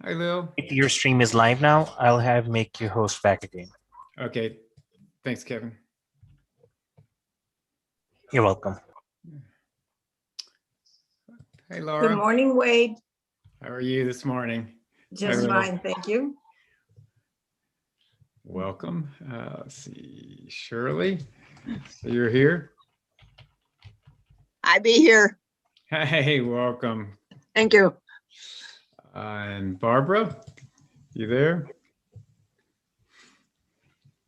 Hi, Lil. If your stream is live now, I'll have make you host back again. Okay. Thanks, Kevin. You're welcome. Hey, Laura. Good morning, Wade. How are you this morning? Just fine, thank you. Welcome. Let's see, Shirley. So you're here. I be here. Hey, welcome. Thank you. And Barbara, you there?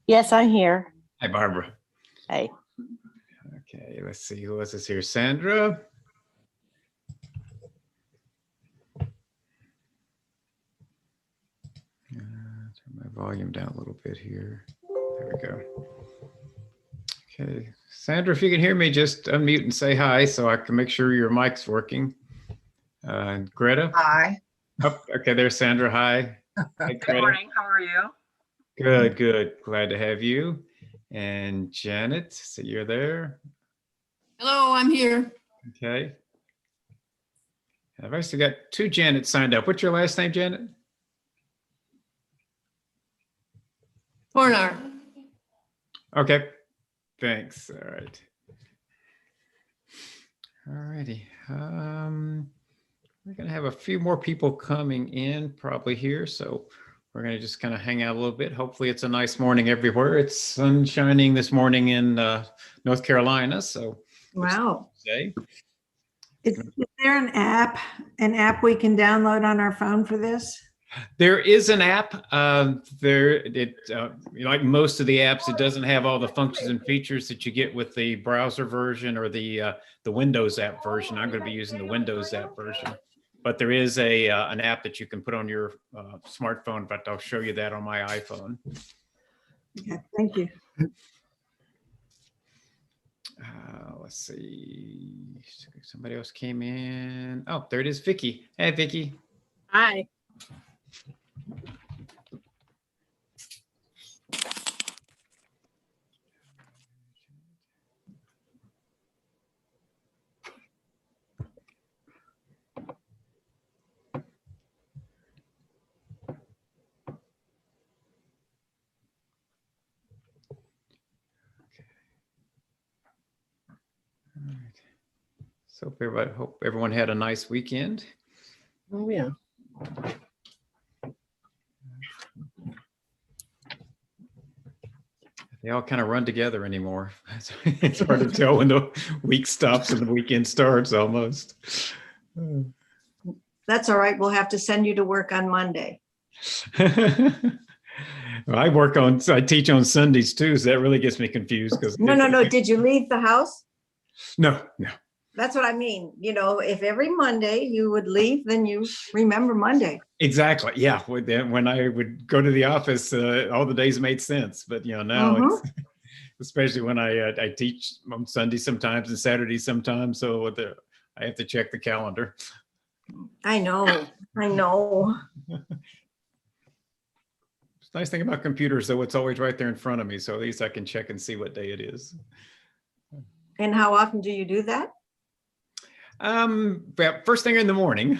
Yes, I'm here. Hi, Barbara. Hey. Okay, let's see who else is here. Sandra. Turn my volume down a little bit here. There we go. Okay, Sandra, if you can hear me, just unmute and say hi so I can make sure your mic's working. And Greta. Hi. Oh, okay, there's Sandra. Hi. Hi, Good Greta. morning. How are you? Good, good. Glad to have you. And Janet, so you're there. Hello, I'm here. Okay. I've actually got two Janet signed up. What's your last name, Janet? Hornar. Okay. Thanks. All right. All righty. We're going to have a few more people coming in probably here. So we're going to just kind of hang out a little bit. Hopefully it's a nice morning everywhere. It's sun shining this morning in North Carolina. So Wow. say. Is there an app we can download on our phone for this? There is an app. Like most of the apps, it doesn't have all the functions and features that you get with the browser version or the Windows app version. I'm going to be using the Windows app version, but there is an app that you can put on your smartphone. But I'll show you that on my iPhone. Okay, thank you. Let's see. Somebody else came in. Oh, there it is, Vicky. Hey, Vicky. Hi. All right. So hope everyone had a nice weekend. Oh, yeah. They all kind of run together anymore. It's hard to tell when the week stops and the weekend starts almost. That's all right. We'll have to send you to work on Monday. Well, I teach on Sundays too, so that really gets me confused. Because No. Did you leave the house? No. That's what I mean. You know, if every Monday you would leave, then you remember Monday. Exactly. Yeah. When I would go to the office, all the days made sense. But now, it's, especially when I teach on Sunday sometimes and Saturday sometimes, so I have to check the calendar. I know. Nice thing about computers, though, it's always right there in front of me. So at least I can check and see what day it is. And how often do you do that? Well, first thing in the morning,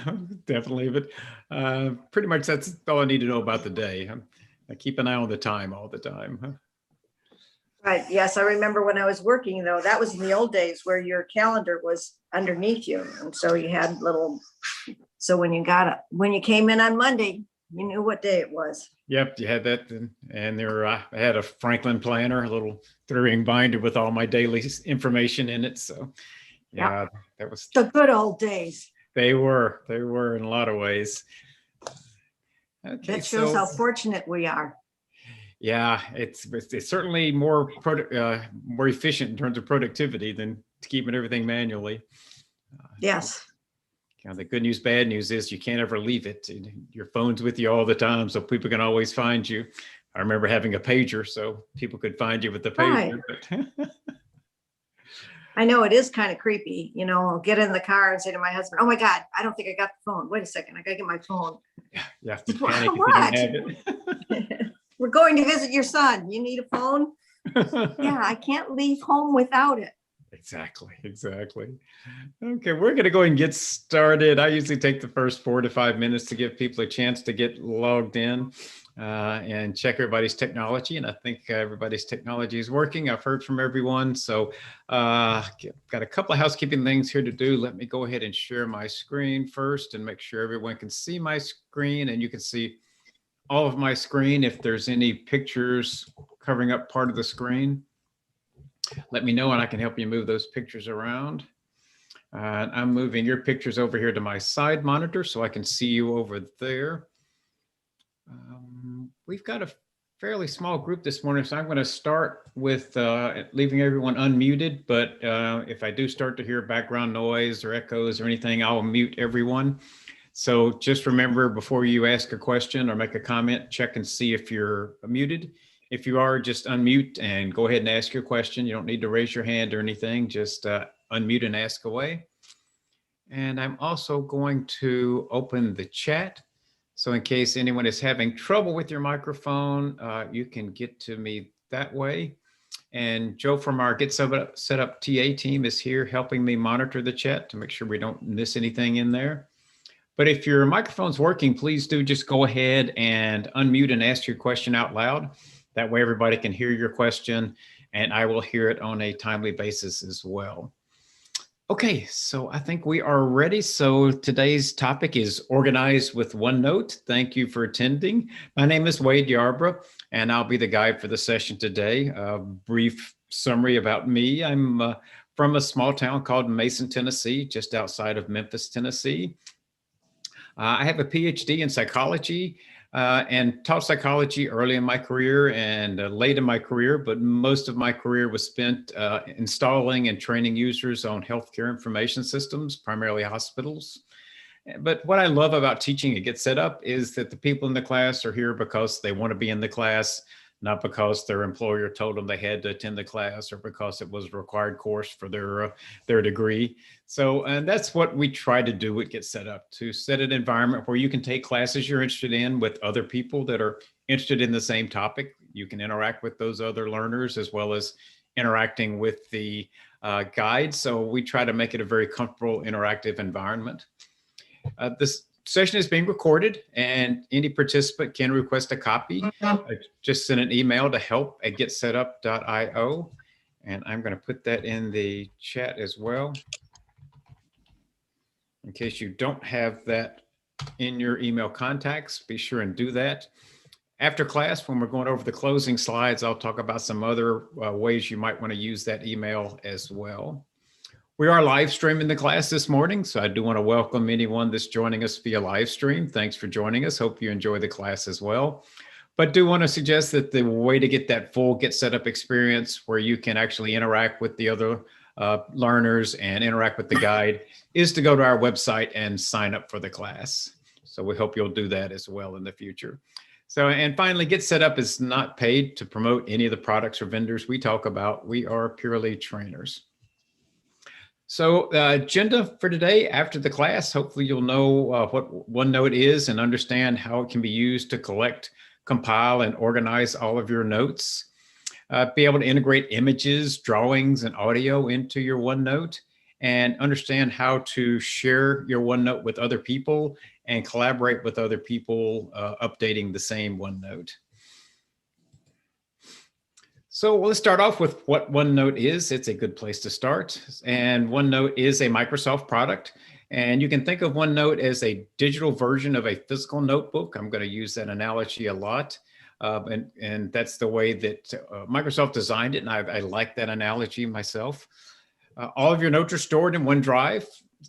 definitely. But pretty much that's all I need to know about the day. I keep an eye on the time all the time. Right. Yes, I remember when I was working, though, that was in the old days where your calendar was underneath you. And so you had so when you came in on Monday, you knew what day it was. Yep, you had that. And I had a Franklin planner, a little 3-ring binder with all my daily information in it. So yeah, that was the good old days. They were in a lot of ways. Okay, that shows how fortunate we are. Yeah, it's certainly more efficient in terms of productivity than keeping everything manually. Yes. The good news, bad news is you can't ever leave it. Your phone's with you all the time, so people can always find you. I remember having a pager, so people could find you with the pager. Right. I know it is kind of creepy. I'll get in the car and say to my husband, "Oh my God, I don't think I got the phone. Wait a second, I gotta get my phone." Yeah, you have to panic if you don't have it. We're going to visit your son. You need a phone? Yeah, I can't leave home without it. Exactly. Okay, we're going to go and get started. I usually take the first 4 to 5 minutes to give people a chance to get logged in and check everybody's technology. And I think everybody's technology is working. I've heard from everyone. So got a couple of housekeeping things here to do. Let me go ahead and share my screen first and make sure everyone can see my screen, and you can see all of my screen. If there's any pictures covering up part of the screen, let me know and I can help you move those pictures around. I'm moving your pictures over here to my side monitor so I can see you over there. We've got a fairly small group this morning, so I'm going to start with leaving everyone unmuted. But if I do start to hear background noise or echoes or anything, I'll mute everyone. So just remember, before you ask a question or make a comment, check and see if you're muted. If you are, just unmute and go ahead and ask your question. You don't need to raise your hand or anything, just unmute and ask away. And I'm also going to open the chat. So in case anyone is having trouble with your microphone, you can get to me that way. And Joe from our Get Set Up TA team is here helping me monitor the chat to make sure we don't miss anything in there. But if your microphone's working, please do just go ahead and unmute and ask your question out loud. That way everybody can hear your question and I will hear it on a timely basis as well. Okay, so I think we are ready. So today's topic is Organize with OneNote. Thank you for attending. My name is Wade Yarbrough, and I'll be the guide for the session today. A brief summary about me. I'm from a small town called Mason, Tennessee, just outside of Memphis, Tennessee. I have a PhD in psychology and taught psychology early in my career and late in my career, but most of my career was spent installing and training users on healthcare information systems, primarily hospitals. But what I love about teaching at Get Set Up is that the people in the class are here because they want to be in the class, not because their employer told them they had to attend the class or because it was a required course for their degree. So, and that's what we try to do at Get Set Up, to set an environment where you can take classes you're interested in with other people that are interested in the same topic. You can interact with those other learners as well as interacting with the guide. So we try to make it a very comfortable, interactive environment. This session is being recorded and any participant can request a copy. Just send an email to help@getsetup.io. And I'm going to put that in the chat as well, in case you don't have that in your email contacts. Be sure and do that. After class, when we're going over the closing slides, I'll talk about some other ways you might want to use that email as well. We are live streaming the class this morning, so I do want to welcome anyone that's joining us via live stream. Thanks for joining us. Hope you enjoy the class as well. But do want to suggest that the way to get that full Get Set Up experience where you can actually interact with the other learners and interact with the guide is to go to our website and sign up for the class. So we hope you'll do that as well in the future. So, and finally, Get Set Up is not paid to promote any of the products or vendors we talk about. We are purely trainers. So agenda for today, after the class, hopefully you'll know what OneNote is and understand how it can be used to collect, compile, and organize all of your notes. Be able to integrate images, drawings, and audio into your OneNote, and understand how to share your OneNote with other people and collaborate with other people updating the same OneNote. So let's start off with what OneNote is. It's a good place to start. And OneNote is a Microsoft product. And you can think of OneNote as a digital version of a physical notebook. I'm going to use that analogy a lot. And that's the way that Microsoft designed it. And I like that analogy myself. All of your notes are stored in OneDrive.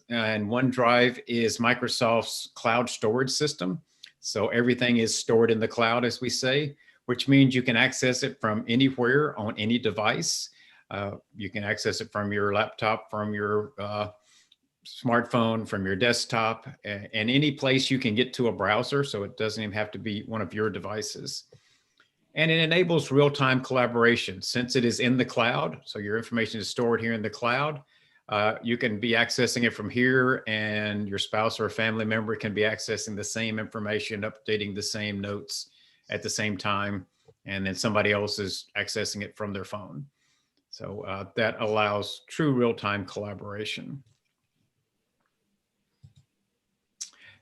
And OneDrive is Microsoft's cloud storage system. So everything is stored in the cloud, as we say, which means you can access it from anywhere on any device. You can access it from your laptop, from your smartphone, from your desktop, and any place you can get to a browser, so it doesn't even have to be one of your devices. And it enables real-time collaboration. Since it is in the cloud, so your information is stored here in the cloud, you can be accessing it from here, and your spouse or a family member can be accessing the same information, updating the same notes at the same time, and then somebody else is accessing it from their phone. So that allows true real-time collaboration.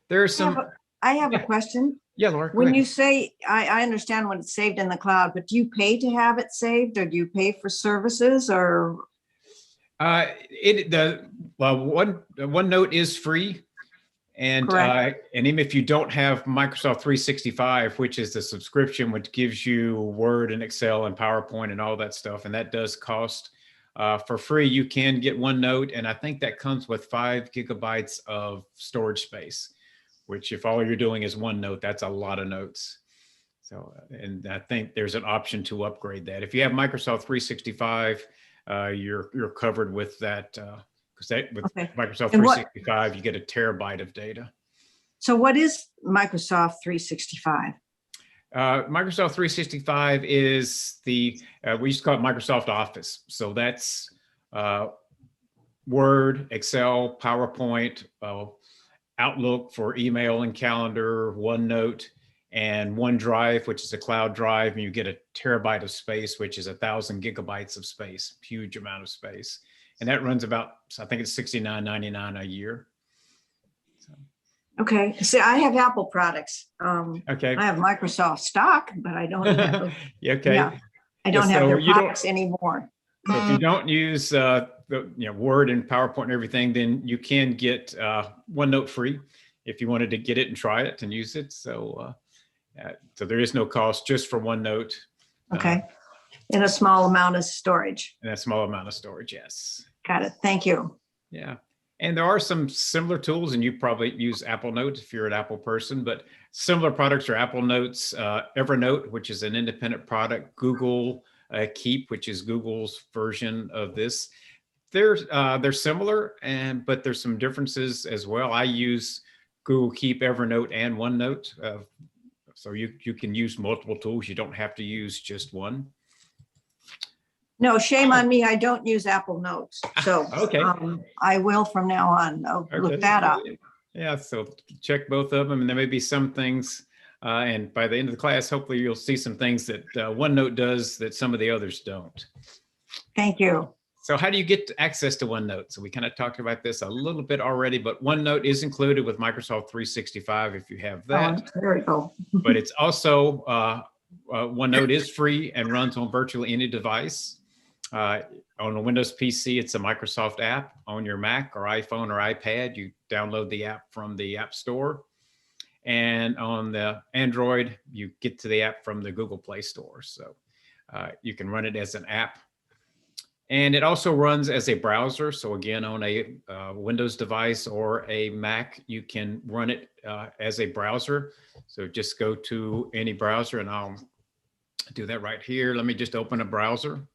There's some, I have a Yeah. question. yeah, Laura, go When ahead. you say, I understand when it's saved in the cloud, but do you pay to have it saved, or do you pay for services, or? OneNote is free. And Correct. and even if you don't have Microsoft 365, which is the subscription, which gives you Word and Excel and PowerPoint and all that stuff, and that does cost, for free, you can get OneNote, and I think that comes with 5 gigabytes of storage space, which if all you're doing is OneNote, that's a lot of notes. So, and I think there's an option to upgrade that. If you have Microsoft 365, you're covered with that. Because that with Okay. Microsoft And what- 365, you get a terabyte of data. So what is Microsoft 365? Microsoft 365 is we used to call it Microsoft Office. So that's Word, Excel, PowerPoint, Outlook for email and calendar, OneNote, and OneDrive, which is a cloud drive, and you get a terabyte of space, which is 1,000 gigabytes of space, huge amount of space. And that runs about, I think it's $69.99 a year. So, Okay, see, I have Apple products. okay. I have Microsoft stock, but I don't have, Yeah, okay. yeah, I don't have so their you don't- products anymore. So if you don't use Word and PowerPoint and everything, then you can get OneNote free if you wanted to get it and try it and use it. So so there is no cost just for OneNote. Okay, in a small amount of storage. And a small amount of storage, yes. Got it. Thank you. Yeah. And there are some similar tools, and you probably use Apple Notes if you're an Apple person, but similar products are Apple Notes, Evernote, which is an independent product, Google Keep, which is Google's version of this. They're similar, but there's some differences as well. I use Google Keep, Evernote, and OneNote. So you can use multiple tools. You don't have to use just one. No, shame on me. I don't use Apple Notes. So Okay. I will from now on. I'll Okay. look that up. Yeah, so check both of them, and there may be some things, and by the end of the class, hopefully you'll see some things that OneNote does that some of the others don't. Thank you. So how do you get access to OneNote? So we kind of talked about this a little bit already, but OneNote is included with Microsoft 365 if you have that. Oh, there we go. But it's also, OneNote is free and runs on virtually any device. On a Windows PC, it's a Microsoft app. On your Mac or iPhone or iPad, you download the app from the App Store. And on the Android, you get to the app from the Google Play Store. So you can run it as an app. And it also runs as a browser. So again, on a Windows device or a Mac, you can run it as a browser. So just go to any browser, and I'll do that right here. Let me just open a browser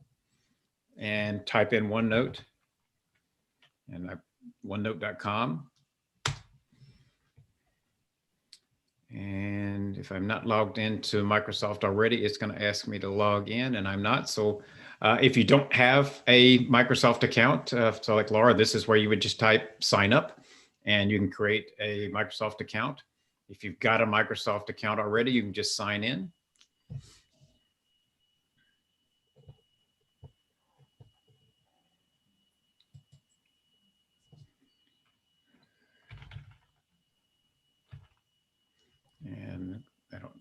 and type in OneNote, and OneNote.com. And if I'm not logged into Microsoft already, it's going to ask me to log in, and I'm not. So if you don't have a Microsoft account, so like Laura, this is where you would just type sign up, and you can create a Microsoft account. If you've got a Microsoft account already, you can just sign in. And I don't.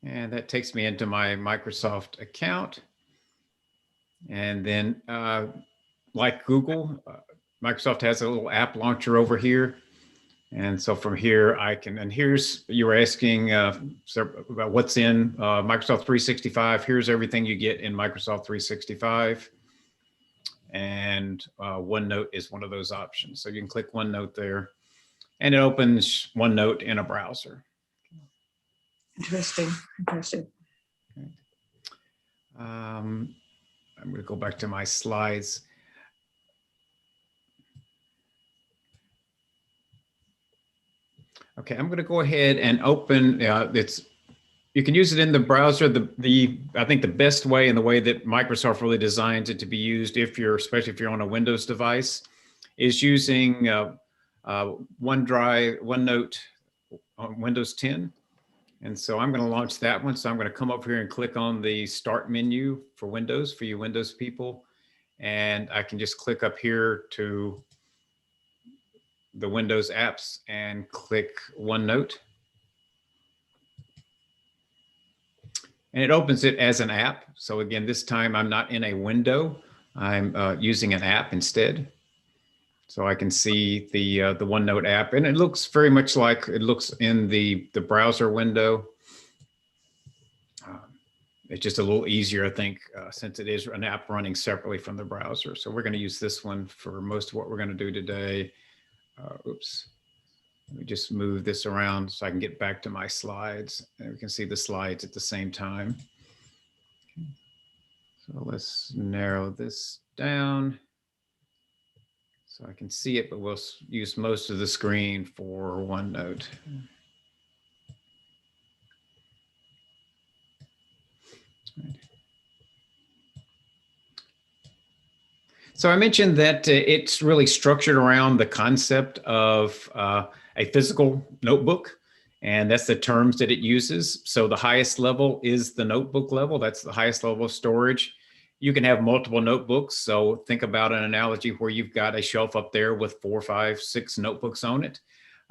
And that takes me into my Microsoft account. And then like Google, Microsoft has a little app launcher over here. And so from here I can, and here's, you were asking about what's in Microsoft 365. Here's everything you get in Microsoft 365. And OneNote is one of those options. So you can click OneNote there, and it opens OneNote in a browser. Interesting. Interesting. I'm going to go back to my slides. Okay, I'm going to go ahead and open. You can use it in the browser. I think the best way, and the way that Microsoft really designs it to be used, especially if you're on a Windows device, is using OneDrive, OneNote on Windows 10. And so I'm going to launch that one. So I'm going to come up here and click on the start menu for Windows, for you Windows people. And I can just click up here to the Windows apps and click OneNote. And it opens it as an app. So again, this time I'm not in a window. I'm using an app instead. So I can see the OneNote app, and it looks very much like it looks in the browser window. It's just a little easier, I think, since it is an app running separately from the browser. So we're going to use this one for most of what we're going to do today. Oops. Let me just move this around so I can get back to my slides, and we can see the slides at the same time. So let's narrow this down so I can see it, but we'll use most of the screen for OneNote. So I mentioned that it's really structured around the concept of a physical notebook, and that's the terms that it uses. So the highest level is the notebook level. That's the highest level of storage. You can have multiple notebooks. So think about an analogy where you've got a shelf up there with 4, 5, 6 notebooks on it.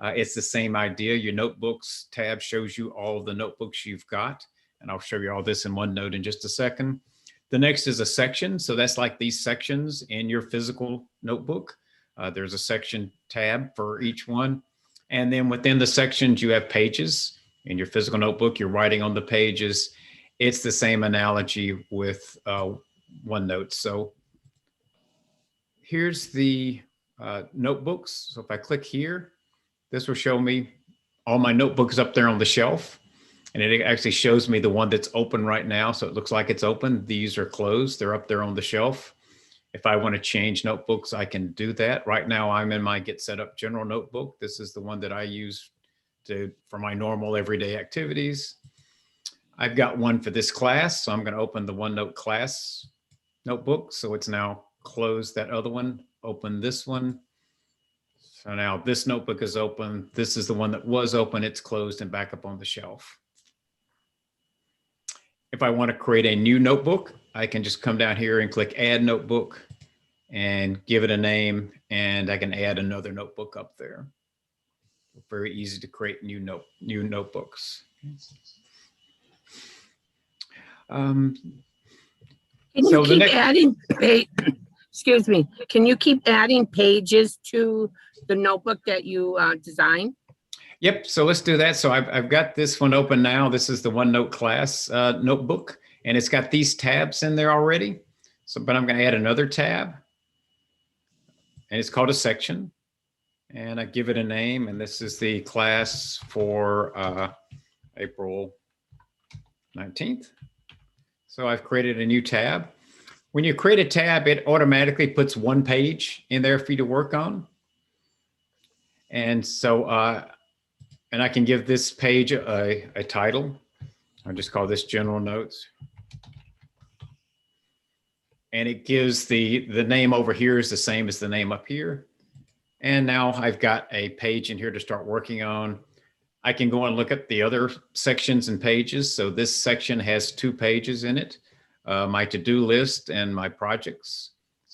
It's the same idea. Your notebooks tab shows you all of the notebooks you've got. And I'll show you all this in OneNote in just a second. The next is a section. So that's like these sections in your physical notebook. There's a section tab for each one. And then within the sections, you have pages. In your physical notebook, you're writing on the pages. It's the same analogy with OneNote. So here's the notebooks. So if I click here, this will show me all my notebooks up there on the shelf. And it actually shows me the one that's open right now. So it looks like it's open. These are closed. They're up there on the shelf. If I want to change notebooks, I can do that. Right now, I'm in my Get Set Up General notebook. This is the one that I use for my normal everyday activities. I've got one for this class. So I'm going to open the OneNote class notebook. So it's now closed that other one, open this one. So now this notebook is open. This is the one that was open. It's closed and back up on the shelf. If I want to create a new notebook, I can just come down here and click Add Notebook and give it a name, and I can add another notebook up there. Very easy to create new notebooks. Can you keep adding, excuse me, can you keep adding pages to the notebook that you designed? Yep, so let's do that. So I've got this one open now. This is the OneNote class notebook, and it's got these tabs in there already. So, but I'm going to add another tab, and it's called a section, and I give it a name, and this is the class for April 19th. So I've created a new tab. When you create a tab, it automatically puts one page in there for you to work on. And so, and I can give this page a title. I'll just call this General Notes. And it gives the name over here is the same as the name up here. And now I've got a page in here to start working on. I can go and look at the other sections and pages. So this section has 2 pages in it, my to-do list and my projects.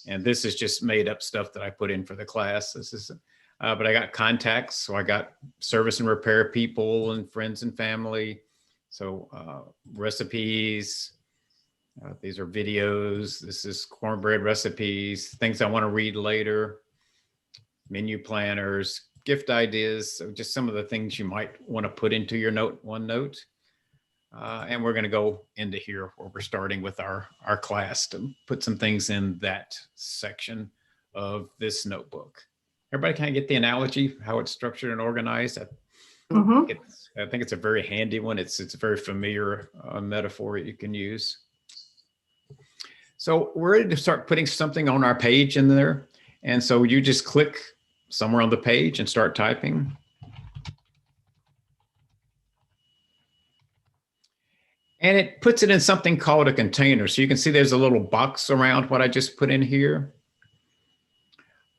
And this is just made up stuff that I put in for the class. This is, but I got contacts. So I got service and repair people and friends and family. So recipes, these are videos. This is cornbread recipes, things I want to read later, menu planners, gift ideas. So just some of the things you might want to put into your OneNote. And we're going to go into here where we're starting with our class to put some things in that section of this notebook. Everybody kind of get the analogy, how it's structured and organized? I think it's a very handy one. It's a very familiar metaphor that you can use. So we're ready to start putting something on our page in there. And so you just click somewhere on the page and start typing. And it puts it in something called a container. So you can see there's a little box around what I just put in here.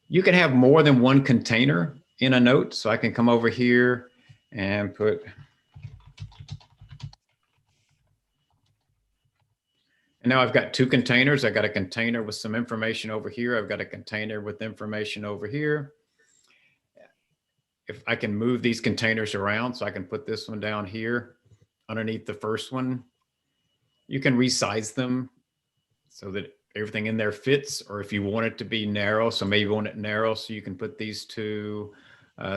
You can have more than one container in a note. So I can come over here and put Now I've got two containers. I got a container with some information over here. I've got a container with information over here. If I can move these containers around, so I can put this one down here underneath the first one. You can resize them so that everything in there fits, or if you want it to be narrow, so maybe you want it narrow, so you can put these two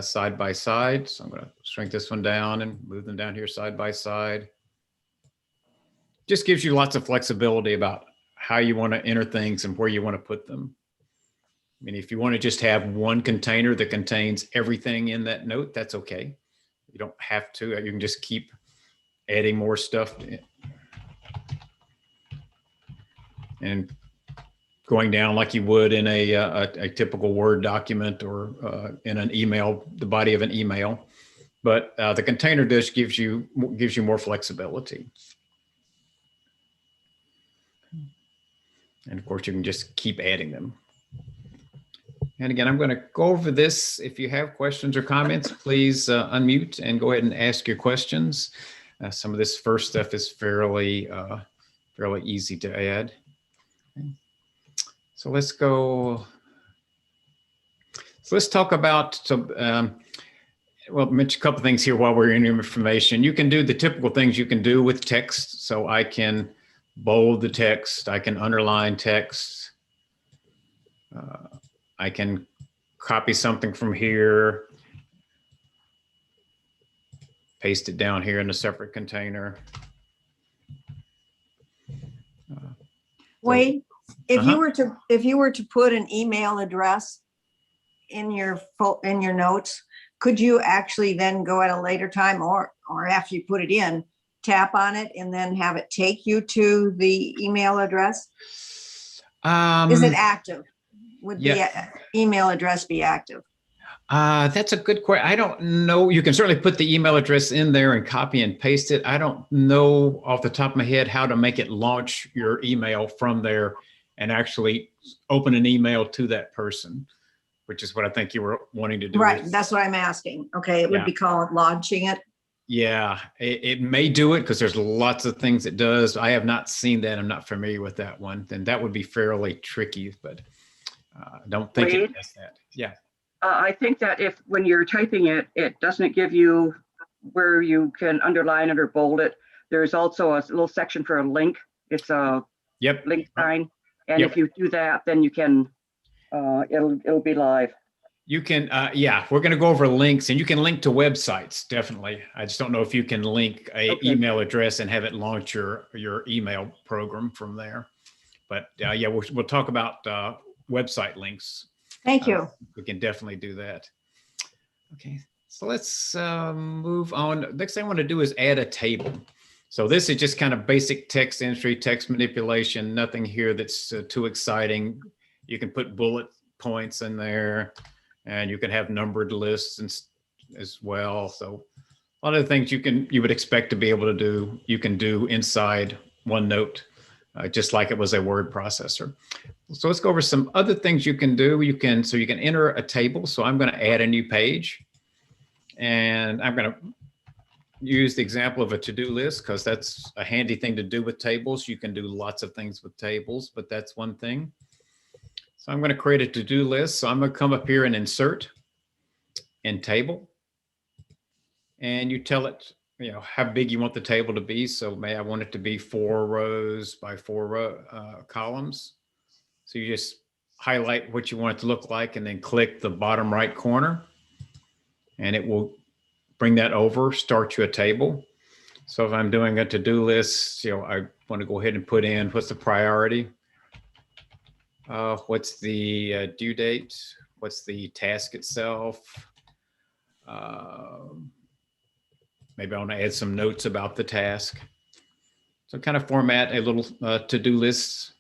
side by side. So I'm going to shrink this one down and move them down here side by side. Just gives you lots of flexibility about how you want to enter things and where you want to put them. I mean, if you want to just have one container that contains everything in that note, that's okay. You don't have to. You can just keep adding more stuff and going down like you would in a typical Word document or in an email, the body of an email. But the container disk gives you more flexibility. And of course, you can just keep adding them. And again, I'm going to go over this. If you have questions or comments, please unmute and go ahead and ask your questions. Some of this first stuff is fairly easy to add. So let's go. So let's talk about well, mention a couple things here while we're in information. You can do the typical things you can do with text. So I can bold the text. I can underline text. I can copy something from here, paste it down here in a separate container. Wade, if you were to put an email address in your notes, could you actually then go at a later time or after you put it in, tap on it and then have it take you to the email address? Is it active? Would the email address be active? That's a good question. I don't know. You can certainly put the email address in there and copy and paste it. I don't know off the top of my head how to make it launch your email from there and actually open an email to that person, which is what I think you were wanting to do. Right. That's what I'm asking. Okay. It would be called launching it. Yeah, it may do it because there's lots of things it does. I have not seen that. I'm not familiar with that one. Then that would be fairly tricky, but I don't think it does that. Yeah. I think that when you're typing it, it doesn't give you where you can underline it or bold it. There's also a little section for a link. It's a link sign. And if you do that, then you can, it'll be live. You can, we're going to go over links, and you can link to websites, definitely. I just don't know if you can link a email address and have it launch your email program from there. But we'll talk about website links. Thank you. We can definitely do that. Okay, so let's move on. Next thing I want to do is add a table. So this is just kind of basic text entry, text manipulation, nothing here that's too exciting. You can put bullet points in there, and you can have numbered lists as well. So a lot of the things you would expect to be able to do, you can do inside OneNote, just like it was a word processor. So let's go over some other things you can do. You can enter a table. So I'm going to add a new page, and I'm going to use the example of a to-do list because that's a handy thing to do with tables. You can do lots of things with tables, but that's one thing. So I'm going to create a to-do list. So I'm going to come up here and insert in table, and you tell it, how big you want the table to be. So I want it to be 4 rows by 4 columns. So you just highlight what you want it to look like and then click the bottom right corner, and it will bring that over, start you a table. So if I'm doing a to-do list, I want to go ahead and put in what's the priority, what's the due date, what's the task itself. Maybe I want to add some notes about the task. So kind of format a little to-do list.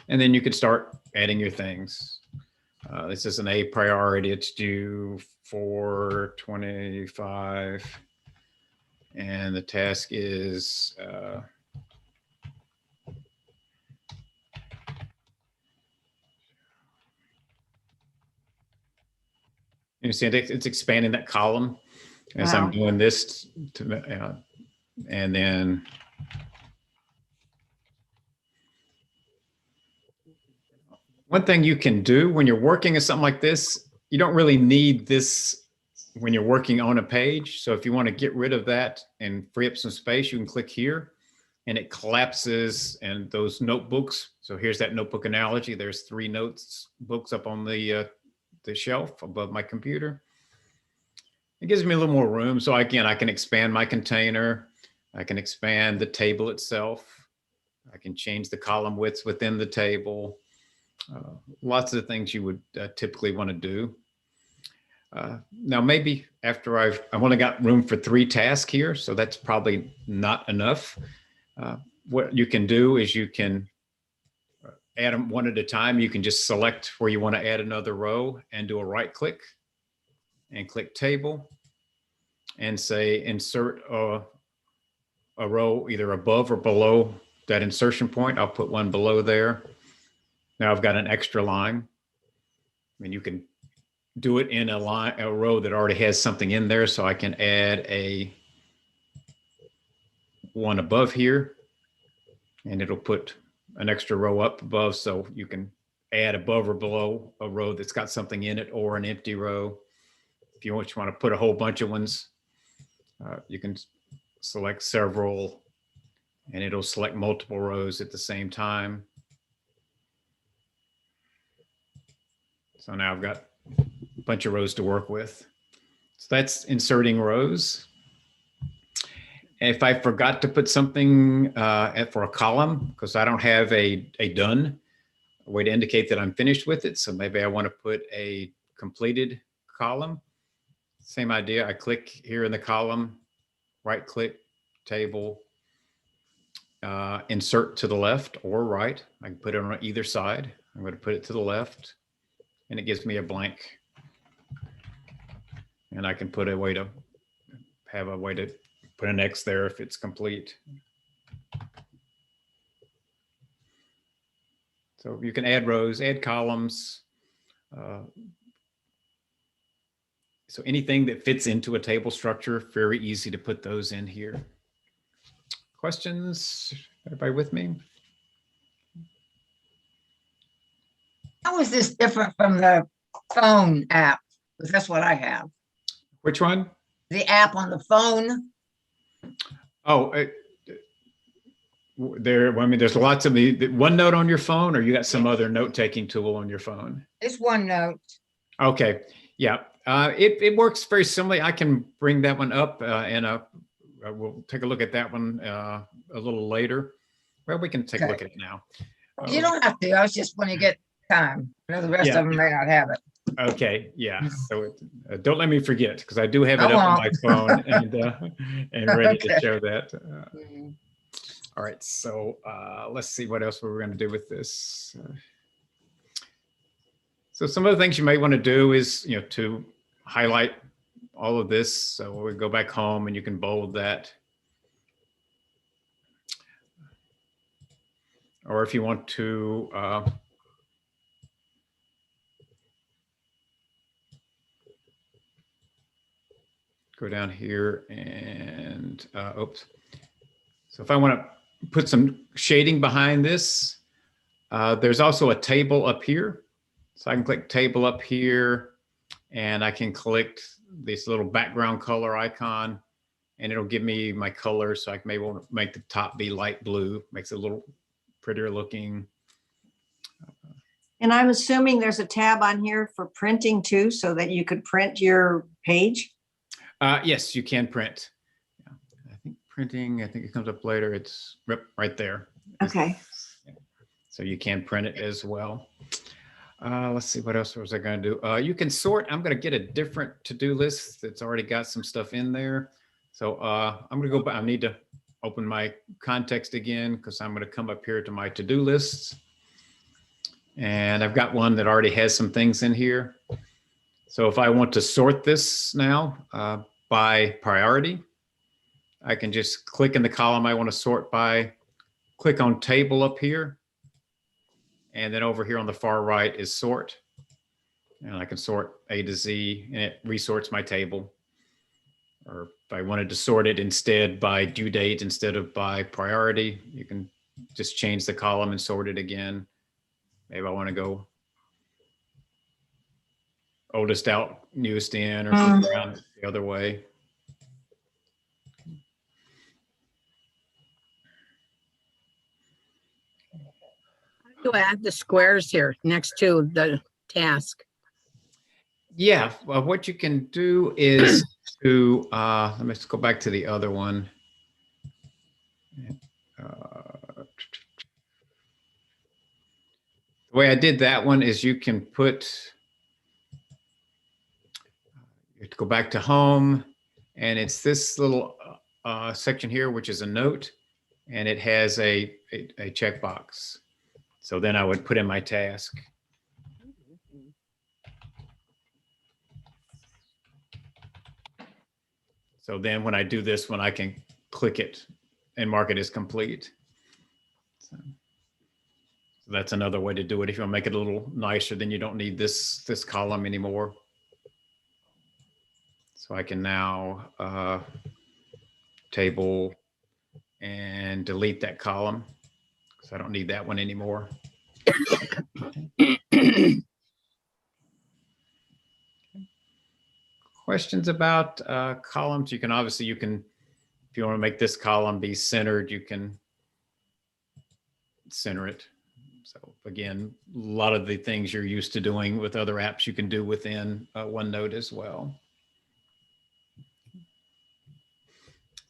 And then you could start adding your things. This is an A priority. It's due 4/25. And the task is you see it's expanding that column as I'm doing this and then One thing you can do when you're working on something like this, you don't really need this when you're working on a page. So if you want to get rid of that and free up some space, you can click here and it collapses and those notebooks. So here's that notebook analogy. There's 3 notes books up on the shelf above my computer. It gives me a little more room. So again, I can expand my container. I can expand the table itself. I can change the column widths within the table. Lots of things you would typically want to do. Now, maybe after I've only got room for 3 tasks here, so that's probably not enough. What you can do is you can add them one at a time. You can just select where you want to add another row and do a right click and click table and say insert a row either above or below that insertion point. I'll put one below there. Now I've got an extra line. I mean, you can do it in a row that already has something in there. So I can add one above here and it'll put an extra row up above. So you can add above or below a row that's got something in it or an empty row. If you want to put a whole bunch of ones, you can select several and it'll select multiple rows at the same time. So now I've got a bunch of rows to work with. So that's inserting rows. If I forgot to put something for a column, because I don't have a done, a way to indicate that I'm finished with it. So maybe I want to put a completed column. Same idea. I click here in the column, right click, table, insert to the left or right. I can put it on either side. I'm going to put it to the left and it gives me a blank. And I can put a way to put an X there if it's complete. So you can add rows, add columns. So anything that fits into a table structure, very easy to put those in here. Questions? Everybody with me? How is this different from the phone app? Because that's what I have. Which one? The app on the phone. Oh, there's lots of the OneNote on your phone, or you got some other note-taking tool on your phone? It's OneNote. Okay, yeah, it works very similarly. I can bring that one up and we'll take a look at that one a little later. Well, we can take a look at it now. You don't have to. I was just when you get time. I know the rest of them may not have it. Okay, yeah. So don't let me forget because I do have it up on my phone and ready to show that. All right, so let's see what else we're going to do with this. So some of the things you might want to do is, to highlight all of this. So we go back home and you can bold that. Or if you want to go down here and oops. So if I want to put some shading behind this, there's also a table up here. So I can click table up here and I can click this little background color icon and it'll give me my color. So I may want to make the top be light blue, makes it a little prettier looking. And I'm assuming there's a tab on here for printing too, so that you could print your page. Yes, you can print. I think printing, I think it comes up later. It's right there. Okay. So you can print it as well. Let's see, what else was I going to do? You can sort. I'm going to get a different to-do list that's already got some stuff in there. So I'm going to go back. I need to open my context again because I'm going to come up here to my to-do lists. And I've got one that already has some things in here. So if I want to sort this now by priority, I can just click in the column I want to sort by, click on table up here. And then over here on the far right is sort. And I can sort A to Z and it resorts my table. Or if I wanted to sort it instead by due date instead of by priority, you can just change the column and sort it again. Maybe I want to go oldest out, newest in, or flip around the other way. You add the squares here next to the task. Yeah, well, what you can do is to, let me just go back to the other one. The way I did that one is you can put, you have to go back to home, and it's this little section here, which is a note, and it has a checkbox. So then I would put in my task. So then when I do this one, I can click it and mark it as complete. So that's another way to do it. If you want to make it a little nicer, then you don't need this column anymore. So I can now table and delete that column because I don't need that one anymore. Questions about columns? You can obviously, if you want to make this column be centered, you can center it. So again, a lot of the things you're used to doing with other apps, you can do within OneNote as well.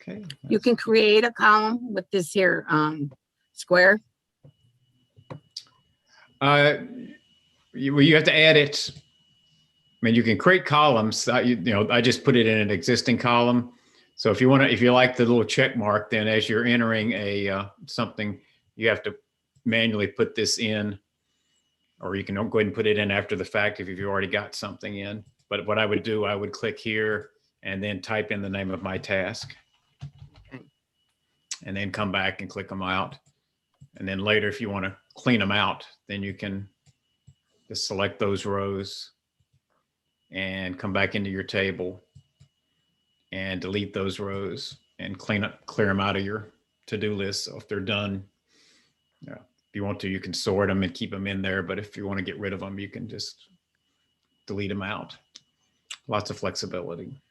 Okay. You can create a column with this here square. You have to add it. I mean, you can create columns. I just put it in an existing column. So if you like the little check mark, then as you're entering a something, you have to manually put this in, or you can go ahead and put it in after the fact if you've already got something in. But what I would do, I would click here and then type in the name of my task, and then come back and click them out. And then later, if you want to clean them out, then you can just select those rows and come back into your table and delete those rows and clear them out of your to-do list. So if they're done, if you want to, you can sort them and keep them in there. But if you want to get rid of them, you can just delete them out. Lots of flexibility.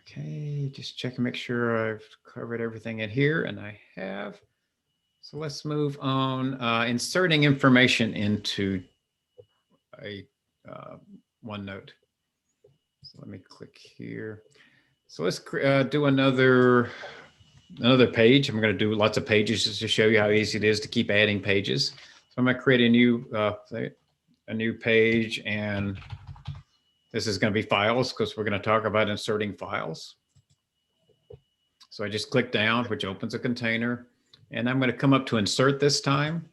Okay, just check and make sure I've covered everything in here, and I have. So let's move on. Inserting information into a OneNote. So let me click here. So let's do another page. I'm going to do lots of pages just to show you how easy it is to keep adding pages. So I'm going to create a new page, and this is going to be files because we're going to talk about inserting files. So I just click down, which opens a container, and I'm going to come up to insert this time.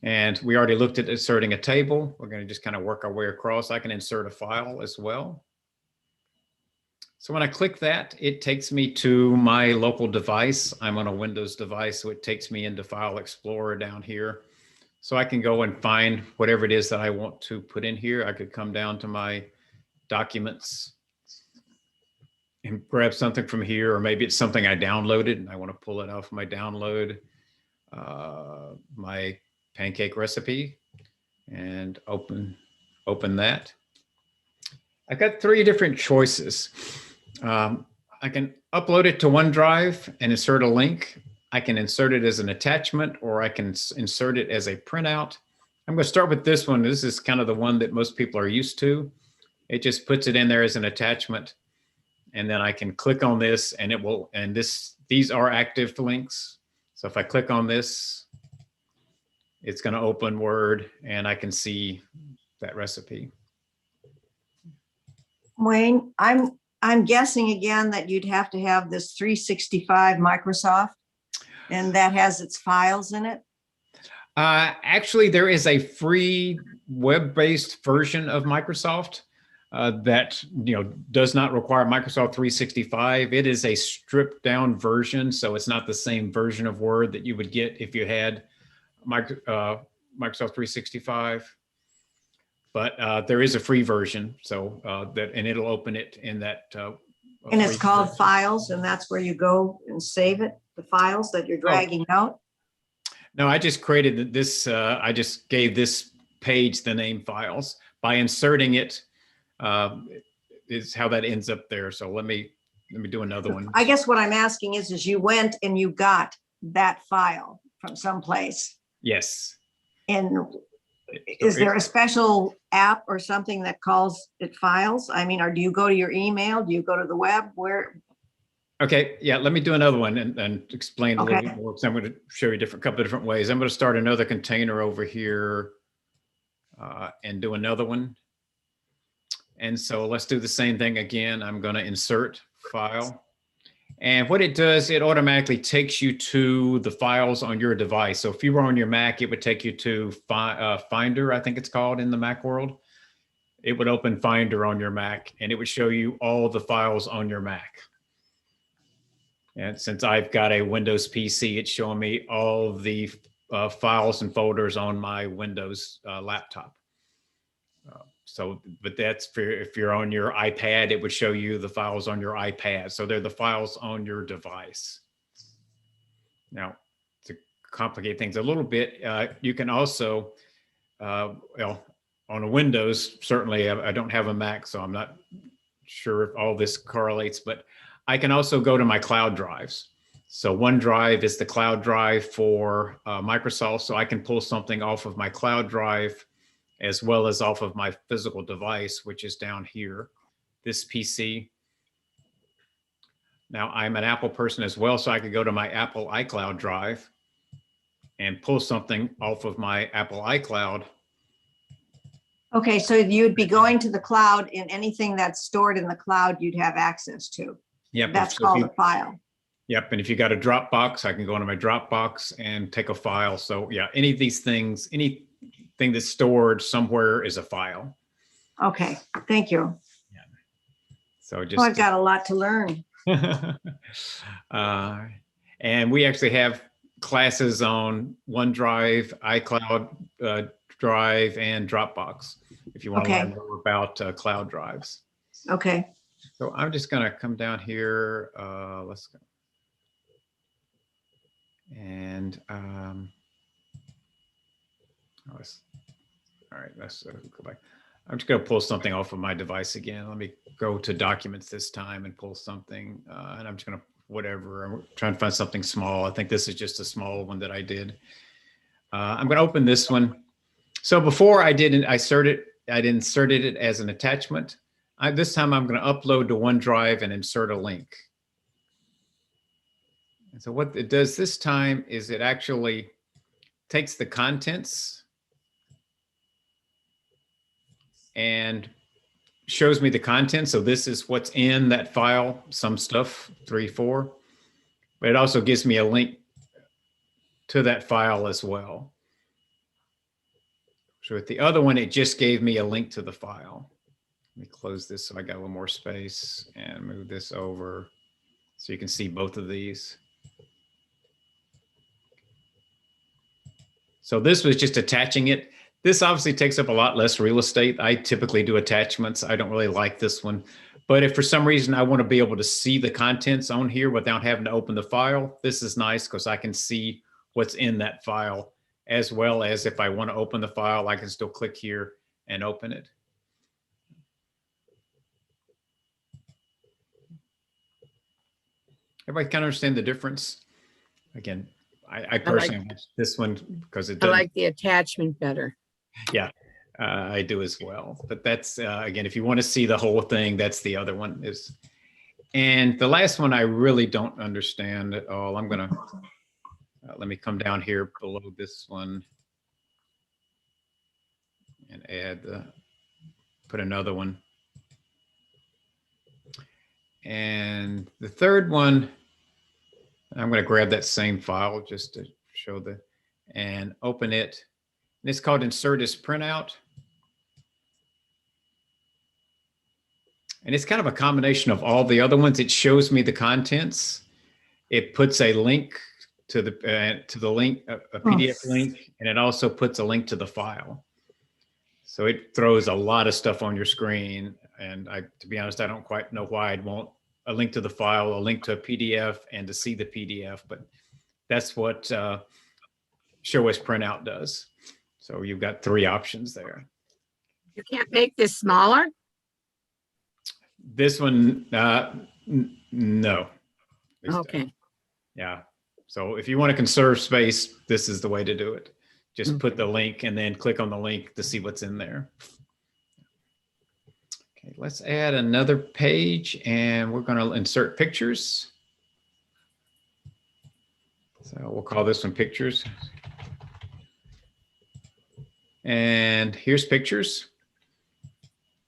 And we already looked at inserting a table. We're going to just kind of work our way across. I can insert a file as well. So when I click that, it takes me to my local device. I'm on a Windows device, so it takes me into File Explorer down here. So I can go and find whatever it is that I want to put in here. I could come down to my documents and grab something from here, or maybe it's something I downloaded and I want to pull it off my download, my pancake recipe, and open that. I've got 3 different choices. I can upload it to OneDrive and insert a link. I can insert it as an attachment, or I can insert it as a printout. I'm going to start with this one. This is kind of the one that most people are used to. It just puts it in there as an attachment, and then I can click on this, and it will. And these are active links. So if I click on this, it's going to open Word, and I can see that recipe. Wayne, I'm guessing again that you'd have to have this 365 Microsoft, and that has its files in it. Actually, there is a free web-based version of Microsoft that does not require Microsoft 365. It is a stripped-down version, so it's not the same version of Word that you would get if you had Microsoft 365. But there is a free version, so and it'll open it in that. And it's called Files, and that's where you go and save it, the files that you're dragging out. No, I just created this, I just gave this page the name files. By inserting it, is how that ends up there. So let me do another one. I guess what I'm asking is you went and you got that file from someplace. Yes. And is there a special app or something that calls it files? I mean, or do you go to your email? Do you go to the web? Where? Okay, yeah, let me do another one and explain a little Okay. bit more, because I'm going to show you a couple of different ways. I'm going to start another container over here and do another one. And so let's do the same thing again. I'm going to insert file. And what it does, it automatically takes you to the files on your device. So if you were on your Mac, it would take you to Finder, I think it's called in the Mac world. It would open Finder on your Mac and it would show you all the files on your Mac. And since I've got a Windows PC, it's showing me all the files and folders on my Windows laptop. But that's for if you're on your iPad, it would show you the files on your iPad. So they're the files on your device. Now, to complicate things a little bit, you can also, well, on a Windows, certainly I don't have a Mac, so I'm not sure if all this correlates, but I can also go to my cloud drives. So OneDrive is the cloud drive for Microsoft. So I can pull something off of my cloud drive as well as off of my physical device, which is down here, this PC. Now I'm an Apple person as well, so I could go to my Apple iCloud drive and pull something off of my Apple iCloud. Okay, so you'd be going to the cloud, and anything that's stored in the cloud, you'd have access to. Yep. That's called a file. Yep. And if you got a Dropbox, I can go into my Dropbox and take a file. So yeah, any of these things, anything that's stored somewhere is a file. Okay, thank you. Yeah. So just. Oh, I've got a lot to learn. And we actually have classes on OneDrive, iCloud Drive, and Dropbox, if you want to learn more about cloud drives. Okay. So I'm just going to come down here. Let's go. And all right, let's go back. I'm just going to pull something off of my device again. Let me go to documents this time and pull something. And I'm just going to whatever. I'm trying to find something small. I think this is just a small one that I did. I'm going to open this one. So before I inserted it as an attachment. This time I'm going to upload to OneDrive and insert a link. And so what it does this time is it actually takes the contents and shows me the content. So this is what's in that file, some stuff, 3, 4, but it also gives me a link to that file as well. So with the other one, it just gave me a link to the file. Let me close this so I got a little more space and move this over so you can see both of these. So this was just attaching it. This obviously takes up a lot less real estate. I typically do attachments. I don't really like this one. But if for some reason I want to be able to see the contents on here without having to open the file, this is nice because I can see what's in that file, as well as if I want to open the file, I can still click here and open it. Everybody kind of understand the difference? Again, I personally like this one because it doesn't. I like the attachment better. Yeah, I do as well. But that's, again, if you want to see the whole thing, that's the other one. And the last one I really don't understand at all. I'm going to, let me come down here below this one and add, put another one. And the third one, I'm going to grab that same file just to show and open it. And it's called Insert as Printout. And it's kind of a combination of all the other ones. It shows me the contents. It puts a link to the link, a PDF link, and it also puts a link to the file. So it throws a lot of stuff on your screen. And to be honest, I don't quite know why I'd want a link to the file, a link to a PDF, and to see the PDF. But that's what show as printout does. So you've got 3 options there. You can't make this smaller? This one, no. Okay. Yeah. So if you want to conserve space, this is the way to do it. Just put the link and then click on the link to see what's in there. Okay, let's add another page and we're going to insert pictures. So we'll call this one pictures. And here's pictures.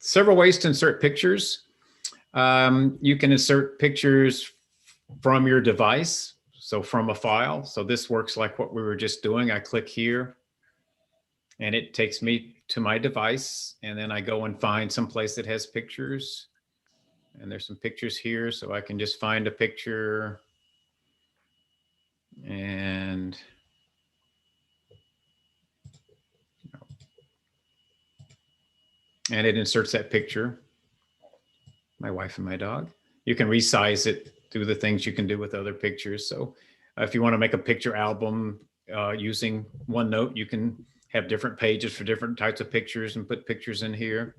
Several ways to insert pictures. You can insert pictures from your device, so from a file. So this works like what we were just doing. I click here and it takes me to my device, and then I go and find some place that has pictures. And there's some pictures here, so I can just find a picture and it inserts that picture, my wife and my dog. You can resize it, do the things you can do with other pictures. So if you want to make a picture album using OneNote, you can have different pages for different types of pictures and put pictures in here.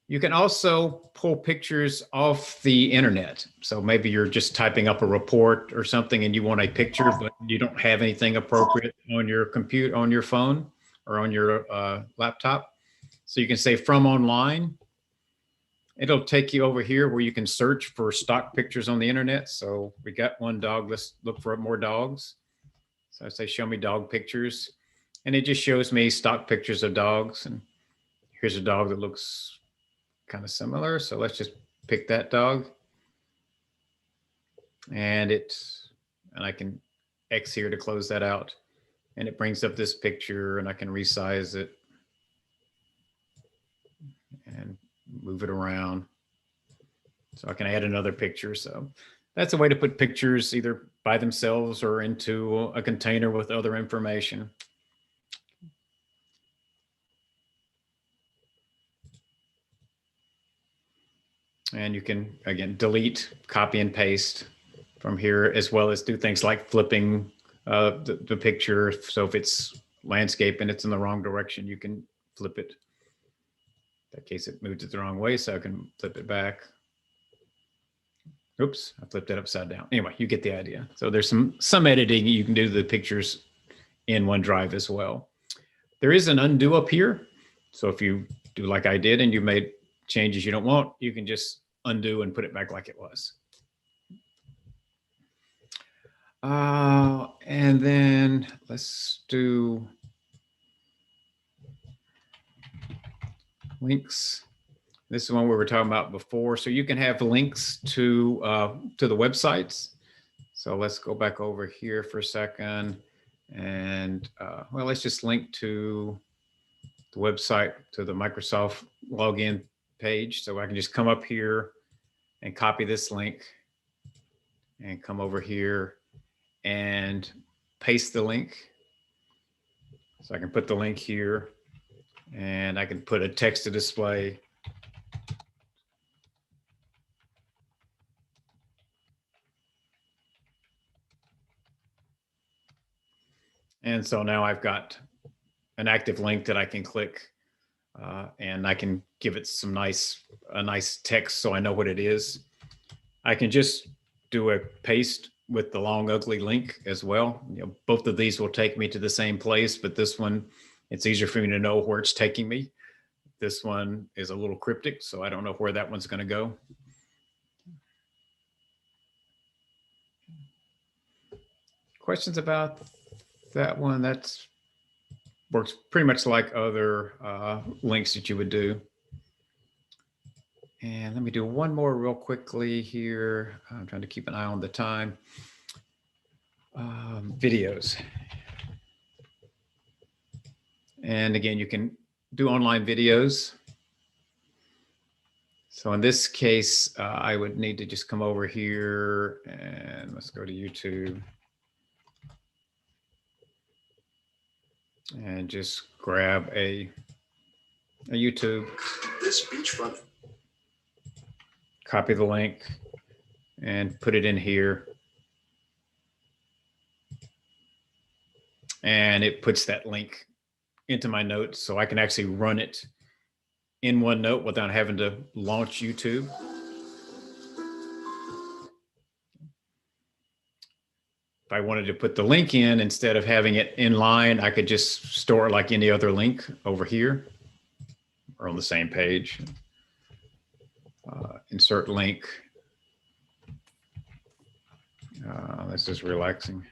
You can also pull pictures off the internet. So maybe you're just typing up a report or something and you want a picture, but you don't have anything appropriate on your computer, on your phone, or on your laptop. So you can say from online. It'll take you over here where you can search for stock pictures on the internet. So we got one dog, let's look for more dogs. So I say, show me dog pictures. And it just shows me stock pictures of dogs. And here's a dog that looks kind of similar. So let's just pick that dog. And I can X here to close that out. And it brings up this picture and I can resize it and move it around. So I can add another picture. So that's a way to put pictures either by themselves or into a container with other information. And you can, again, delete, copy and paste from here, as well as do things like flipping the picture. So if it's landscape and it's in the wrong direction, you can flip it. In that case, it moved it the wrong way, so I can flip it back. Oops, I flipped it upside down. Anyway, you get the idea. So there's some editing you can do to the pictures in OneDrive as well. There is an undo up here. So if you do like I did and you made changes you don't want, you can just undo and put it back like it was. And then let's do links. This is one we were talking about before. So you can have links to the websites. So let's go back over here for a second. And well, let's just link to the website, to the Microsoft login page. So I can just come up here and copy this link and come over here and paste the link. So I can put the link here and I can put a text to display. And so now I've got an active link that I can click and I can give it a nice text so I know what it is. I can just do a paste with the long ugly link as well. You know, both of these will take me to the same place, but this one, it's easier for me to know where it's taking me. This one is a little cryptic, so I don't know where that one's going to go. Questions about that one? That works pretty much like other links that you would do. And let me do one more real quickly here. I'm trying to keep an eye on the time. Videos. And again, you can do online videos. So in this case, I would need to just come over here and let's go to YouTube. And just grab a YouTube. This beachfront. Copy the link and put it in here. and it puts that link into my notes so I can actually run it in OneNote without having to launch YouTube. If I wanted to put the link in, instead of having it in line, I could just store it like any other link over here or on the same page. Insert link. This is relaxing.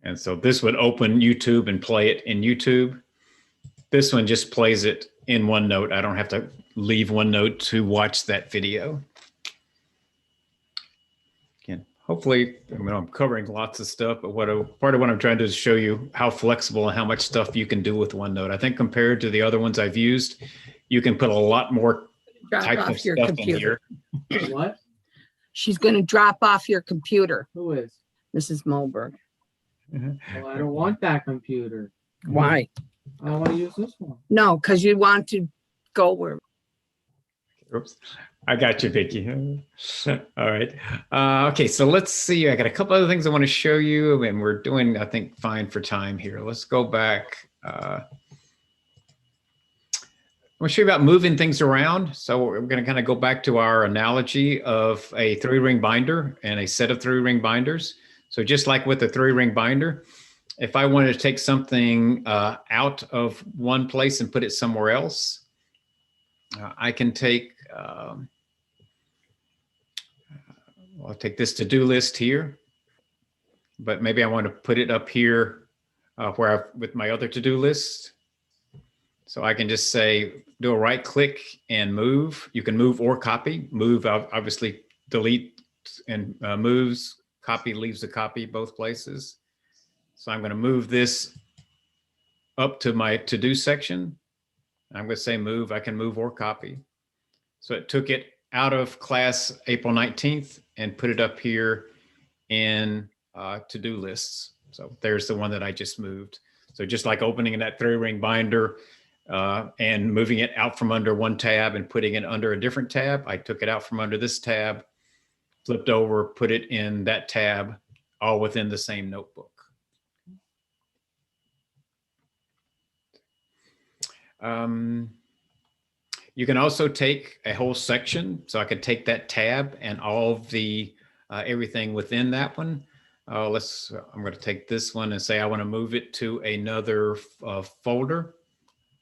And so this would open YouTube and play it in YouTube. This one just plays it in OneNote. I don't have to leave OneNote to watch that video. Again, hopefully, I'm covering lots of stuff, but part of what I'm trying to do is show you how flexible and how much stuff you can do with OneNote. I think compared to the other ones I've used, you can put a lot more Drop type of off your stuff in computer. here. What? She's going to drop off your computer, Who is? Mrs. Mulberg. Well, I don't want that computer. Why? I want to use this one. No, because you want to go where. Oops. I got you, Vicki. All right. Okay, so let's see. I got a couple other things I want to show you, and we're doing, I think, fine for time here. Let's go back. I want to show you about moving things around. So we're going to kind of go back to our analogy of a 3-ring binder and a set of 3-ring binders. So just like with the 3-ring binder, if I wanted to take something out of one place and put it somewhere else, I can take, I'll take this to-do list here, but maybe I want to put it up here with my other to-do list. So I can just say, do a right click and move. You can move or copy. Move, obviously, delete and moves. Copy leaves the copy both places. So I'm going to move this up to my to-do section. I'm going to say move. I can move or copy. So it took it out of class April 19th and put it up here in to-do lists. So there's the one that I just moved. So just like opening that 3-ring binder and moving it out from under one tab and putting it under a different tab, I took it out from under this tab, flipped over, put it in that tab, all within the same notebook. You can also take a whole section. So I could take that tab and all of the everything within that one. I'm going to take this one and say I want to move it to another folder,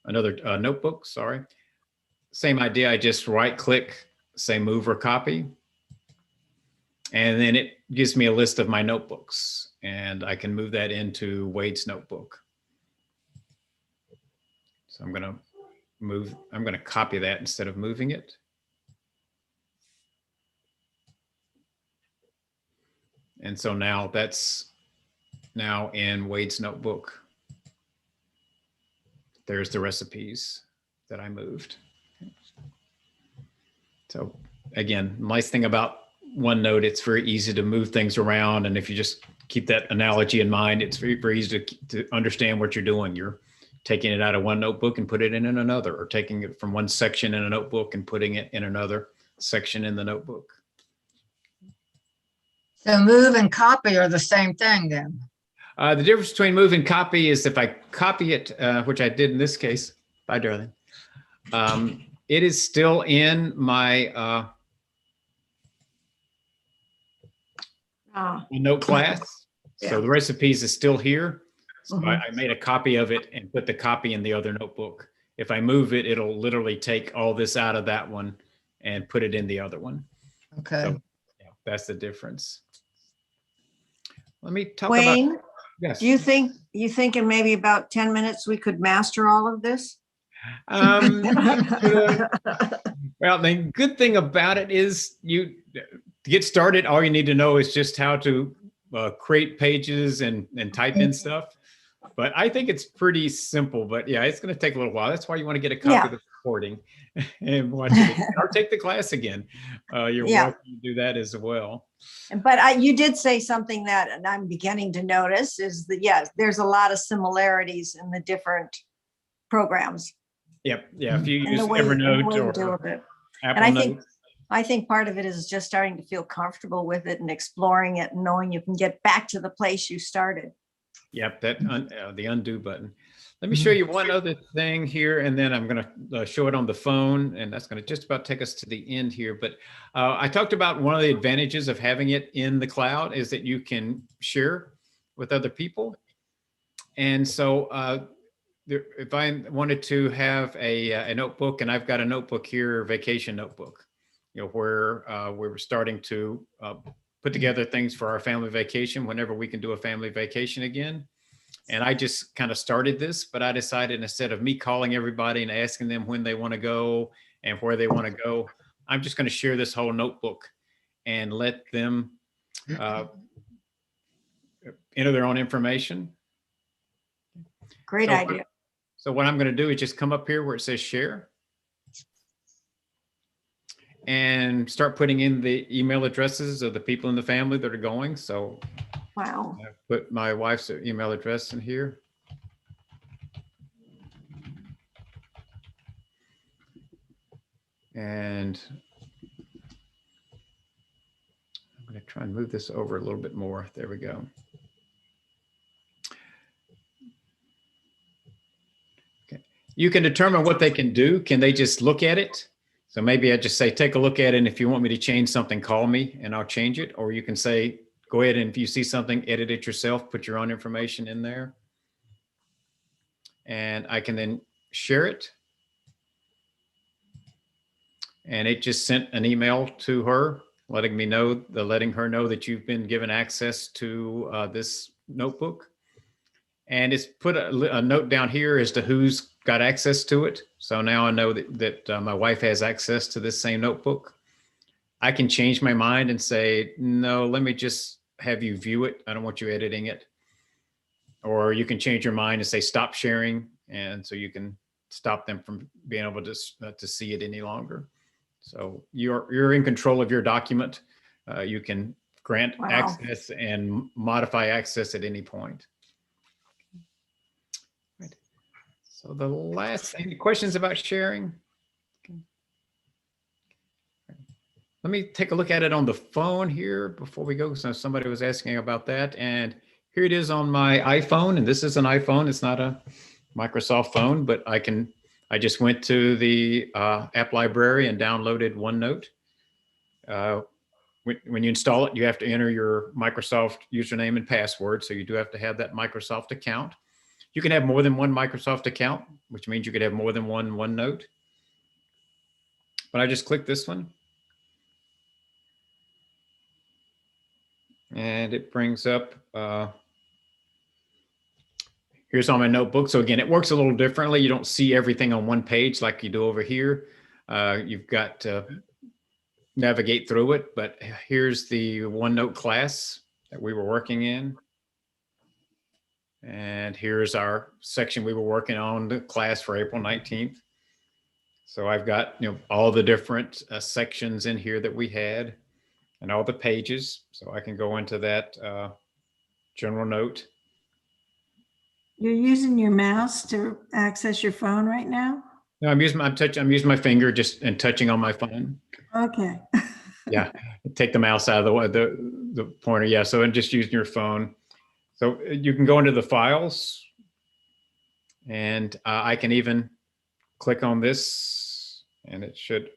another notebook, sorry. Same idea, I just right click, say move or copy. And then it gives me a list of my notebooks and I can move that into Wade's notebook. So I'm going to copy that instead of moving it. And so now that's now in Wade's notebook. There's the recipes that I moved. So again, nice thing about OneNote, it's very easy to move things around. And if you just keep that analogy in mind, it's very, very easy to understand what you're doing. You're taking it out of one notebook and put it in another, or taking it from one section in a notebook and putting it in another section in the notebook. So move and copy are the same thing then. The difference between move and copy is if I copy it, which I did in this case, bye darling, it is still in my note class. Yeah. So the recipes is still here. So Mhm. I made a copy of it and put the copy in the other notebook. If I move it, it'll literally take all this out of that one and put it in the other one. Okay. So yeah, that's the difference. Let me talk Wayne, about, yes. do you think in maybe about 10 minutes we could master all of this? Well, the good thing about it is to get started, all you need to know is just how to create pages and type in stuff. But I think it's pretty simple, but yeah, it's going to take a little while. That's why you want to get a copy of the recording and watch it or take the class again. You're welcome to do that as well. But you did say something that I'm beginning to notice is that, yes, there's a lot of similarities in the different programs. Yep. Yeah. If you And use the way you Evernote deal or with it. Apple I think Notes. I think part of it is just starting to feel comfortable with it and exploring it and knowing you can get back to the place you started. Yep, the undo button. Let me show you one other thing here, and then I'm going to show it on the phone, and that's going to just about take us to the end here. But I talked about one of the advantages of having it in the cloud is that you can share with other people. And so if I wanted to have a notebook, and I've got a notebook here, vacation notebook, where we were starting to put together things for our family vacation whenever we can do a family vacation again. And I just kind of started this, but I decided instead of me calling everybody and asking them when they want to go and where they want to go, I'm just going to share this whole notebook and let them enter their own information. Great idea. So what I'm going to do is just come up here where it says share and start putting in the email addresses of the people in the family that are going. So Wow. I put my wife's email address in here. And I'm going to try and move this over a little bit more. There we go. Okay. You can determine what they can do. Can they just look at it? So maybe I just say, take a look at it. And if you want me to change something, call me and I'll change it. Or you can say, go ahead and if you see something, edit it yourself, put your own information in there. And I can then share it. And it just sent an email to her, letting her know that you've been given access to this notebook. And it's put a note down here as to who's got access to it. So now I know that my wife has access to this same notebook. I can change my mind and say, no, let me just have you view it. I don't want you editing it. Or you can change your mind and say, stop sharing. And so you can stop them from being able to see it any longer. So you're in control of your document. You can grant access and modify access at any point. Right. So the last, any questions about sharing? Let me take a look at it on the phone here before we go. So somebody was asking about that. And here it is on my iPhone. And this is an iPhone. It's not a Microsoft phone, but I just went to the app library and downloaded OneNote. When you install it, you have to enter your Microsoft username and password. So you do have to have that Microsoft account. You can have more than one Microsoft account, which means you could have more than one OneNote. But I just clicked this one. And it brings up, here's all my notebook. So again, it works a little differently. You don't see everything on one page like you do over here. You've got to navigate through it, but here's the OneNote class that we were working in. And here's our section we were working on, the class for April 19th. So I've got all the different sections in here that we had and all the pages. So I can go into that general note. You're using your mouse to access your phone right now? No, I'm using my finger and touching on my phone. Okay. Yeah, take the mouse out of the pointer. Yeah, so I'm just using your phone. So you can go into the files, and I can even click on this, and it should.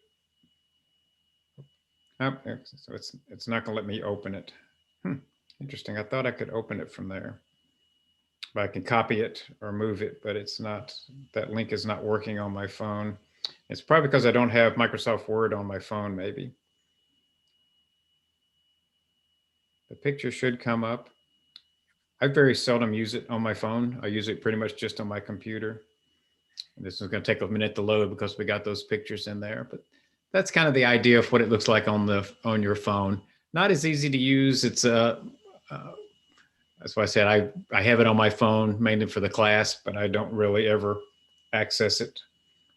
Oh, so it's not going to let me open it. Interesting. I thought I could open it from there. But I can copy it or move it, but it's not, that link is not working on my phone. It's probably because I don't have Microsoft Word on my phone, maybe. The picture should come up. I very seldom use it on my phone. I use it pretty much just on my computer. And this is going to take a minute to load because we got those pictures in there, but that's kind of the idea of what it looks like on your phone. Not as easy to use. It's that's why I said I have it on my phone mainly for the class, but I don't really ever access it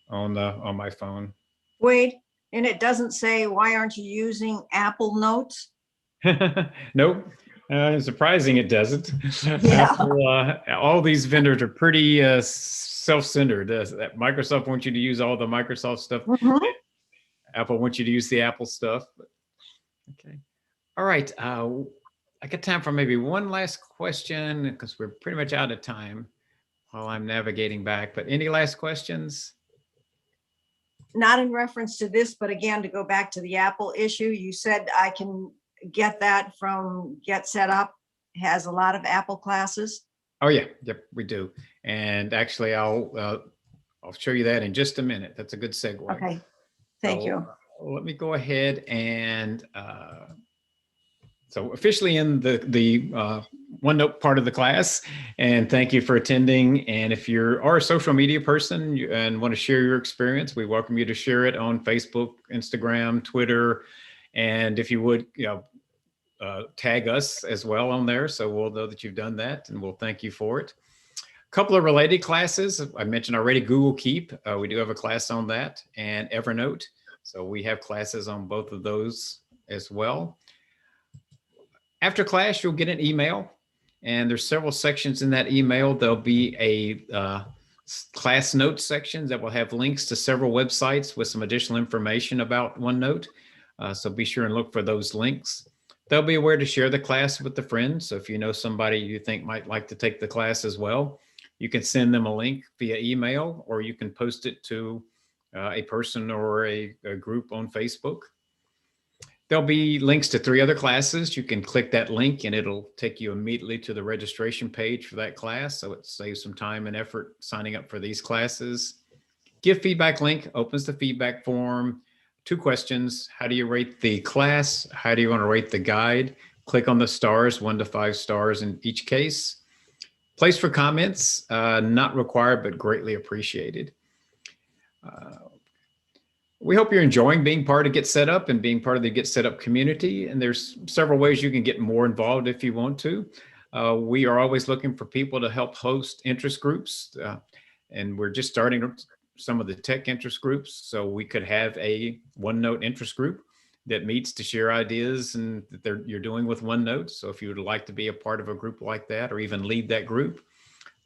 on my phone. Wait, and it doesn't say, why aren't you using Apple Notes? Nope. Surprising it doesn't. Yeah. Apple, all these vendors are pretty self-centered. That Microsoft wants you to use all the Microsoft stuff. Mhm. Apple wants you to use the Apple stuff. But, okay. All right. I got time for maybe one last question because we're pretty much out of time while I'm navigating back. But any last questions? Not in reference to this, but again, to go back to the Apple issue, you said I can get that from Get Set Up, has a lot of Apple classes. Oh yeah, yep, we do. And actually, I'll show you that in just a minute. That's a good segue. Okay, thank you. Let me go ahead and so officially in the OneNote part of the class, and thank you for attending. And if you are a social media person and want to share your experience, we welcome you to share it on Facebook, Instagram, Twitter, and if you would, tag us as well on there, so we'll know that you've done that, and we'll thank you for it. A couple of related classes I mentioned already: Google Keep. We do have a class on that, and Evernote. So we have classes on both of those as well. After class, you'll get an email, and there's several sections in that email. There'll be a class notes section that will have links to several websites with some additional information about OneNote. So be sure and look for those links. They'll be aware to share the class with the friends. So if you know somebody you think might like to take the class as well, you can send them a link via email, or you can post it to a person or a group on Facebook. There'll be links to 3 other classes. You can click that link and it'll take you immediately to the registration page for that class. So it saves some time and effort signing up for these classes. Give feedback link opens the feedback form. 2 questions: how do you rate the class? How do you want to rate the guide? Click on the stars, 1 to 5 stars in each case. Place for comments, not required, but greatly appreciated. We hope you're enjoying being part of Get Set Up and being part of the Get Set Up community. And there's several ways you can get more involved if you want to. We are always looking for people to help host interest groups. And we're just starting some of the tech interest groups. So we could have a OneNote interest group that meets to share ideas and that you're doing with OneNote. So if you would like to be a part of a group like that or even lead that group,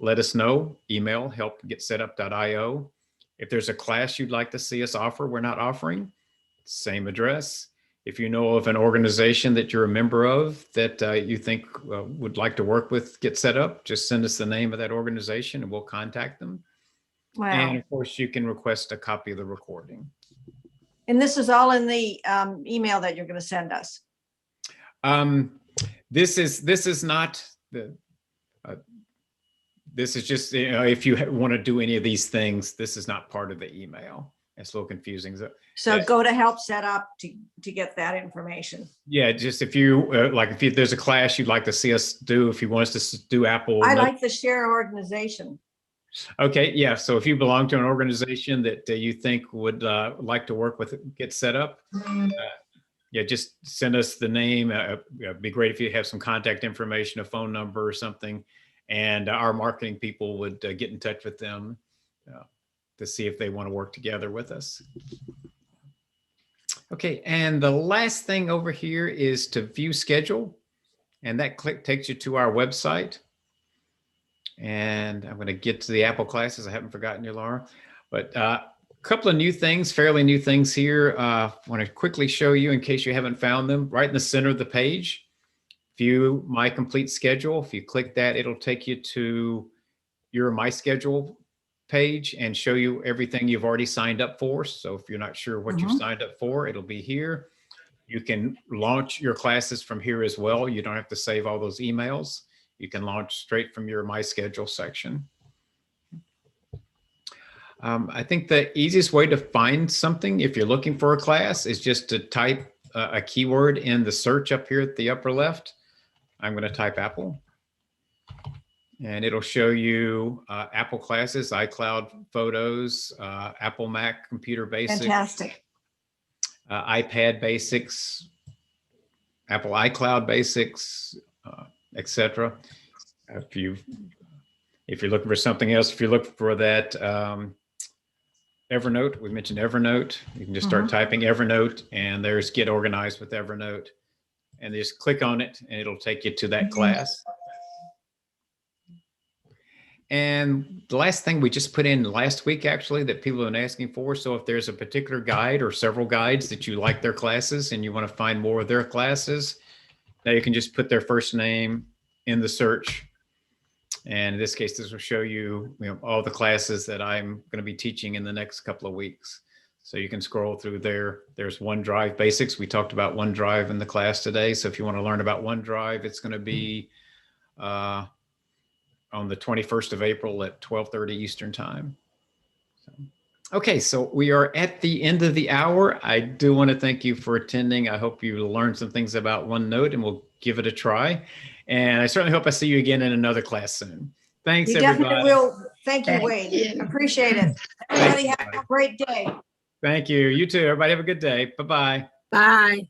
let us know. Email help@getsetup.io. If there's a class you'd like to see us offer, we're not offering, same address. If you know of an organization that you're a member of that you think would like to work with Get Set Up, just send us the name of that organization and we'll contact them. Wow. And of course, you can request a copy of the recording. And this is all in the email that you're going to send us. This is not the. This is just, if you want to do any of these things, this is not part of the email. It's a little confusing. So go to Help Set Up to get that information. Yeah, just if you if there's a class you'd like to see us do, if you want us to do Apple. I like the share organization. Okay, yeah. So if you belong to an organization that you think would like to work with Get Set Up, yeah, just send us the name. It'd be great if you have some contact information, a phone number or something. And our marketing people would get in touch with them to see if they want to work together with us. Okay, and the last thing over here is to view schedule. And that takes you to our website. And I'm going to get to the Apple classes. I haven't forgotten you, Laura. But a couple of new things, fairly new things here. I want to quickly show you in case you haven't found them. Right in the center of the page, view my complete schedule. If you click that, it'll take you to your My Schedule page and show you everything you've already signed up for. So if you're not sure what you've signed up for, it'll be here. You can launch your classes from here as well. You don't have to save all those emails. You can launch straight from your My Schedule section. I think the easiest way to find something if you're looking for a class is just to type a keyword in the search up here at the upper left. I'm going to type Apple, and it'll show you Apple classes, iCloud photos, Apple Mac computer basics, Fantastic. iPad basics, Apple iCloud basics, etc. If you're looking for something else, if you're looking for that Evernote, we mentioned Evernote. You can just start typing Evernote, and there's Get Organized with Evernote. And just click on it and it'll take you to that class. And the last thing we just put in last week, actually, that people have been asking for. So if there's a particular guide or several guides that you like their classes and you want to find more of their classes, now you can just put their first name in the search. And in this case, this will show you, all the classes that I'm going to be teaching in the next couple of weeks. So you can scroll through there. There's OneDrive Basics. We talked about OneDrive in the class today. So if you want to learn about OneDrive, it's going to be on the 21st of April at 12:30 Eastern Time. Okay, so we are at the end of the hour. I do want to thank you for attending. I hope you learned some things about OneNote, and we'll give it a try. And I certainly hope I see you again in another class soon. Thanks, You everybody. definitely will. Thank you, Wade. Appreciate it. Everybody have a great day. Thank you. You too. Everybody have a good day. Bye-bye. Bye.